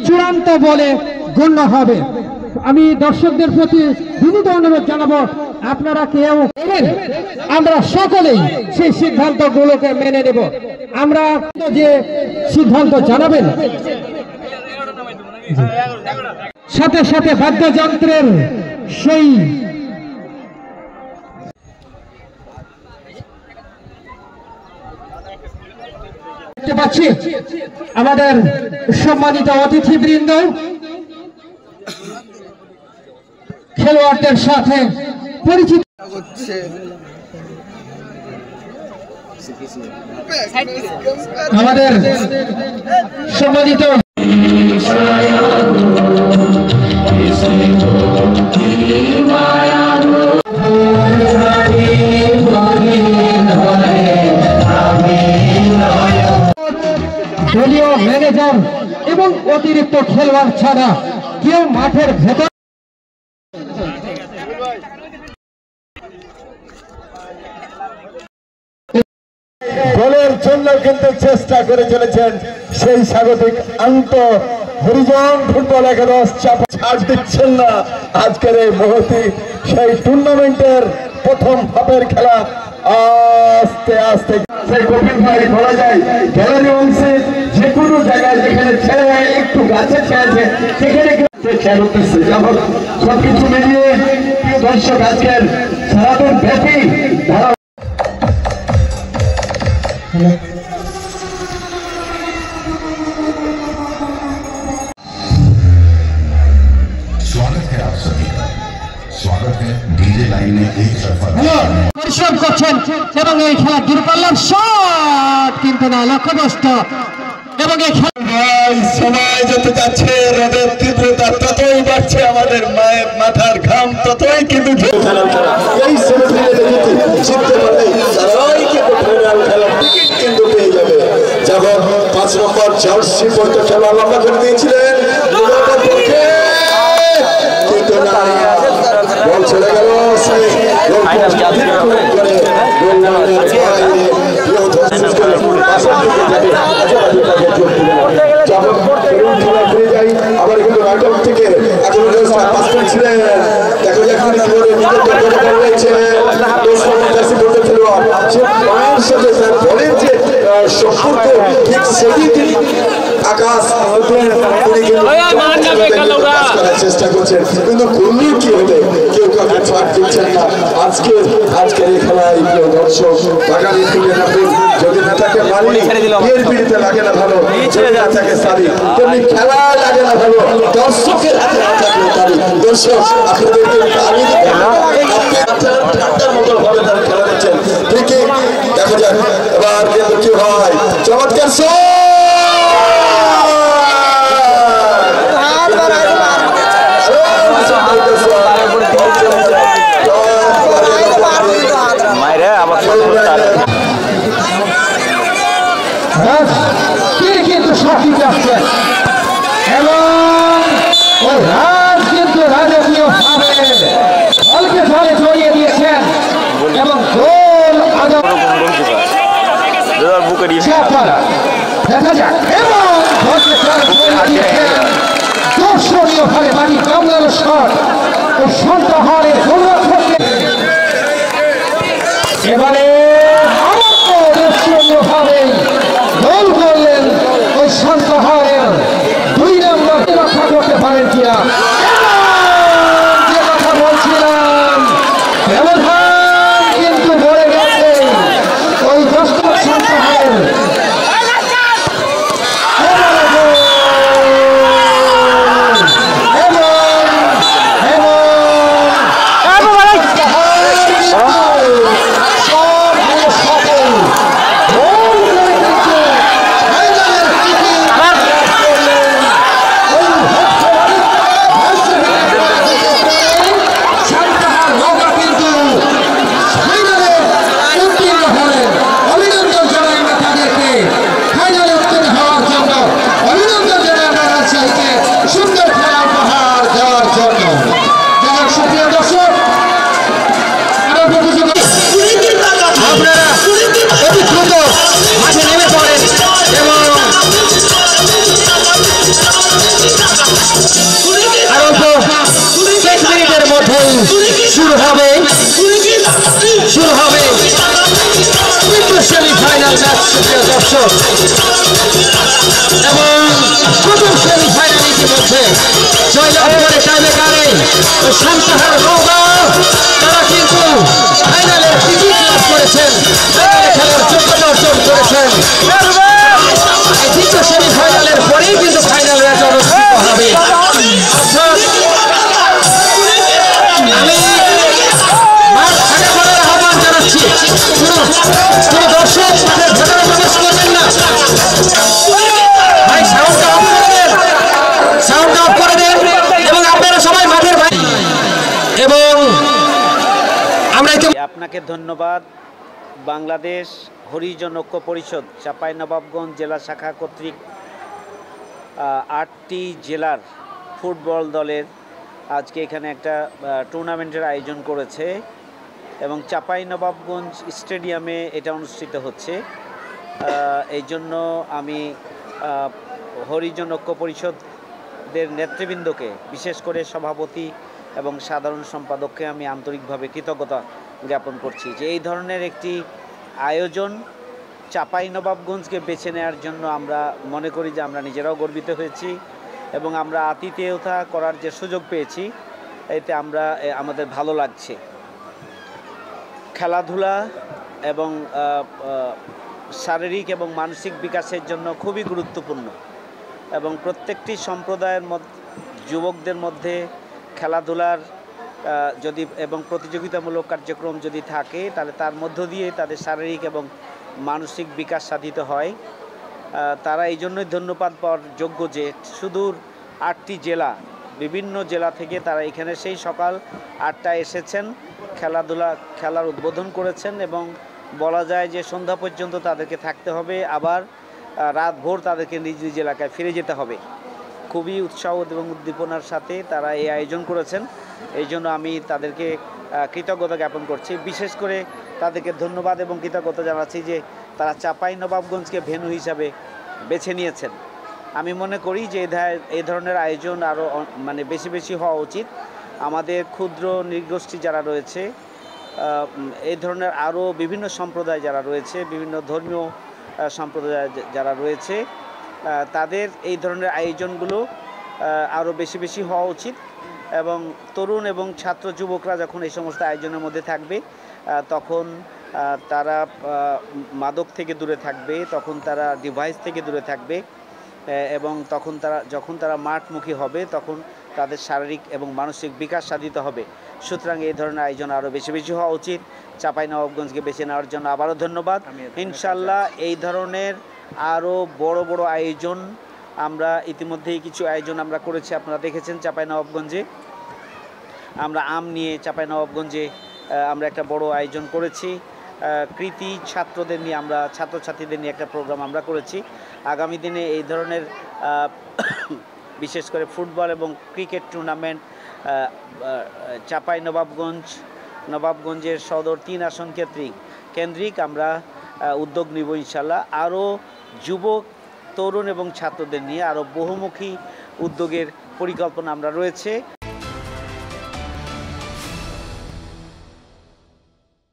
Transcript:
চূড়ান্ত বলে গণ্য হবে। আমি দর্শকদের প্রতি বিনীত অনুরোধ জানাবো, আপনারা কেউ আমরা সকলেই সেই সিদ্ধান্তগুলোকে মেনে নেব। আমরা যে সিদ্ধান্ত জানাবেন, সাথে সাথে বাদ্যযন্ত্রের সেই দেখতে পাচ্ছি আমাদের সম্মানিত অতিথিবৃন্দ খেলোয়াড়দের সাথে পরিচিত আমাদের সম্মানিত দলীয় ম্যানেজার এবং অতিরিক্ত খেলোয়াড় ছাড়া কেউ মাঠের ভেতর গোলের জন্য কিন্তু চেষ্টা করে চলেছেন সেই স্বাগতিক আন্ত হরিজন ফুটবল একাদশ চাপ ছাড় দিচ্ছেন না। আজকের এই মহতি সেই টুর্নামেন্টের প্রথম হাফের খেলা আস্তে আস্তে সেই কপিল ভাই বলা যায় গ্যালারি অংশে যে কোনো জায়গায় যেখানে ছেড়ে একটু গাছে ছেড়েছে সেখানে যেমন সবকিছু মিলিয়ে প্রিয় দর্শক আজকের সারাদিন ব্যাপী ধারা स्वागत है आप सभी का। स्वागत है डीजे लाइन में एक तरफा পরিশ্রম করছেন এবং এই খেলা দূরপাল্লার শট কিন্তু না লক্ষ্যভ্রষ্ট এবং এই সময় যত যাচ্ছে রোদের তীব্রতা ততই বাড়ছে, আমাদের মায়ের মাথার ঘাম ততই কিন্তু এই সেমিফাইনালে জিততে পারলে তারাই কিন্তু ফাইনাল খেলার টিকিট কিন্তু পেয়ে যাবে। যখন 5 নম্বর জার্সি পড়তে খেলা লম্বা করে দিয়েছিলেন কিন্তু না বল চলে গেল আবার কিন্তু নাটক থেকে ছিলেন দেখা যাক মায়ের সাথে তার বলের যে সম্পর্ক ঠিক সেই আকাশ করার চেষ্টা করছেন কিন্তু করলেও কি হবে, কেউ কাউকে ছাড় দিচ্ছেন না। আজকের এই খেলায় দর্শক বাগানি থেকে রাখুন, যদি না থাকে মালি বিয়ের পিড়িতে লাগে না ভালো, যদি না থাকে সারি তেমনি খেলায় লাগে না ভালো, দর্শকের হাতে না থাকলে তারি। দর্শক আপনাদেরকে তালি ঠান্ডার মতো ভাবে তারা খেলা দিচ্ছেন। ঠিকই দেখা যাক এবার কিন্তু কি হয়। চমৎকার কিন্তু সঠিক যাচ্ছে এবং ওই রাজ কিন্তু রাজকীয় ভাবে বলকে ধরে জড়িয়ে দিয়েছেন এবং গোল দেখা যাক এবং দর্শনীয় ভাবে বাড়ি কামলার শট ও সন্তহারের এবারে দর্শনীয় ভাবে গোল করলেন ওই সন্তহারের 2 নম্বর রক্ষা করতে পারেন কিনা যে কথা বলছিলাম ব্যবধান কিন্তু বলে গেছে ওই 10 নম্বর সন্তহারের আর অল্প 6 মিনিটের মধ্যেই শুরু হবে সেমিফাইনাল ম্যাচ, প্রিয় দর্শক। এবং প্রথম সেমিফাইনাল ইতিমধ্যে জয়লাভ করে টাইব্রেকারে সান্তাহার রোগা, তারা কিন্তু ফাইনালের টিকিট লাভ করেছেন, খেলার যোগ্যতা অর্জন করেছেন। এই দ্বিতীয় সেমিফাইনালের পরেই কিন্তু ফাইনাল ম্যাচ অনুষ্ঠিত হবে। আমি মাঠ ফাঁকা করার আহ্বান জানাচ্ছি, কোনো দর্শক মাঠের ভেতরে প্রবেশ করবেন না। ভাই সাউন্ডটা অফ করে দেন এবং আপনারা সবাই মাঠের বাইরে। এবং আমরা আপনাকে ধন্যবাদ। বাংলাদেশ হরিজন ঐক্য পরিষদ চাঁপাইনবাবগঞ্জ জেলা শাখা কর্তৃক 8টি জেলার ফুটবল দলের আজকে এখানে একটা টুর্নামেন্টের আয়োজন করেছে এবং চাঁপাইনবাবগঞ্জ স্টেডিয়ামে এটা অনুষ্ঠিত হচ্ছে। এই জন্য আমি হরিজন ঐক্য পরিষদের নেতৃবৃন্দকে, বিশেষ করে সভাপতি এবং সাধারণ সম্পাদককে আমি আন্তরিকভাবে কৃতজ্ঞতা জ্ঞাপন করছি যে এই ধরনের একটি আয়োজন চাঁপাইনবাবগঞ্জকে বেছে নেওয়ার জন্য আমরা মনে করি যে আমরা নিজেরাও গর্বিত হয়েছি এবং আমরা আতিথেয়তা করার যে সুযোগ পেয়েছি এতে আমাদের ভালো লাগছে। খেলাধুলা এবং শারীরিক এবং মানসিক বিকাশের জন্য খুবই গুরুত্বপূর্ণ এবং প্রত্যেকটি সম্প্রদায়ের যুবকদের মধ্যে খেলাধুলার যদি এবং প্রতিযোগিতামূলক কার্যক্রম যদি থাকে তাহলে তার মধ্য দিয়ে তাদের শারীরিক এবং মানসিক বিকাশ সাধিত হয়। তারা এই জন্যই ধন্যবাদ পাওয়ার যোগ্য যে সুদূর 8টি জেলা, বিভিন্ন জেলা থেকে তারা এখানে সেই সকাল 8টায় এসেছেন, খেলার উদ্বোধন করেছেন এবং বলা যায় যে সন্ধ্যা পর্যন্ত তাদেরকে থাকতে হবে, আবার রাত ভোর তাদেরকে নিজ নিজ এলাকায় ফিরে যেতে হবে। খুবই উৎসাহ এবং উদ্দীপনার সাথে তারা এই আয়োজন করেছেন, এই জন্য আমি তাদেরকে কৃতজ্ঞতা জ্ঞাপন করছি। বিশেষ করে তাদেরকে ধন্যবাদ এবং কৃতজ্ঞতা জানাচ্ছি যে তারা চাঁপাইনবাবগঞ্জকে ভেন্যু হিসাবে বেছে নিয়েছেন। আমি মনে করি যে এই ধরনের আয়োজন আরও বেশি বেশি হওয়া উচিত। আমাদের ক্ষুদ্র নৃগোষ্ঠী যারা রয়েছে, এই ধরনের আরও বিভিন্ন সম্প্রদায় যারা রয়েছে, বিভিন্ন ধর্মীয় সম্প্রদায় যারা রয়েছে, তাদের এই ধরনের আয়োজনগুলো আরও বেশি বেশি হওয়া উচিত এবং তরুণ এবং ছাত্র যুবকরা যখন এই সমস্ত আয়োজনের মধ্যে থাকবে তখন তারা মাদক থেকে দূরে থাকবে, তখন তারা ডিভাইস থেকে দূরে থাকবে এবং যখন তারা মাঠমুখী হবে তখন তাদের শারীরিক এবং মানসিক বিকাশ সাধিত হবে। সুতরাং এই ধরনের আয়োজন আরও বেশি বেশি হওয়া উচিত। চাঁপাইনবাবগঞ্জকে বেছে নেওয়ার জন্য আবারও ধন্যবাদ। ইনশাল্লাহ এই ধরনের আরও বড় বড় আয়োজন আমরা ইতিমধ্যেই কিছু আয়োজন আমরা করেছি, আপনারা দেখেছেন। চাঁপাইনবাবগঞ্জে আমরা আম নিয়ে চাঁপাইনবাবগঞ্জে আমরা একটা বড় আয়োজন করেছি। কৃতি ছাত্রদের নিয়ে আমরা ছাত্রছাত্রীদের নিয়ে একটা প্রোগ্রাম আমরা করেছি। আগামী দিনে এই ধরনের বিশেষ করে ফুটবল এবং ক্রিকেট টুর্নামেন্ট চাঁপাইনবাবগঞ্জের সদর 3 আসন কেন্দ্রিক আমরা উদ্যোগ নিব ইনশাল্লাহ। আরও যুবক, তরুণ এবং ছাত্রদের নিয়ে আরও বহুমুখী উদ্যোগের পরিকল্পনা আমরা রয়েছে।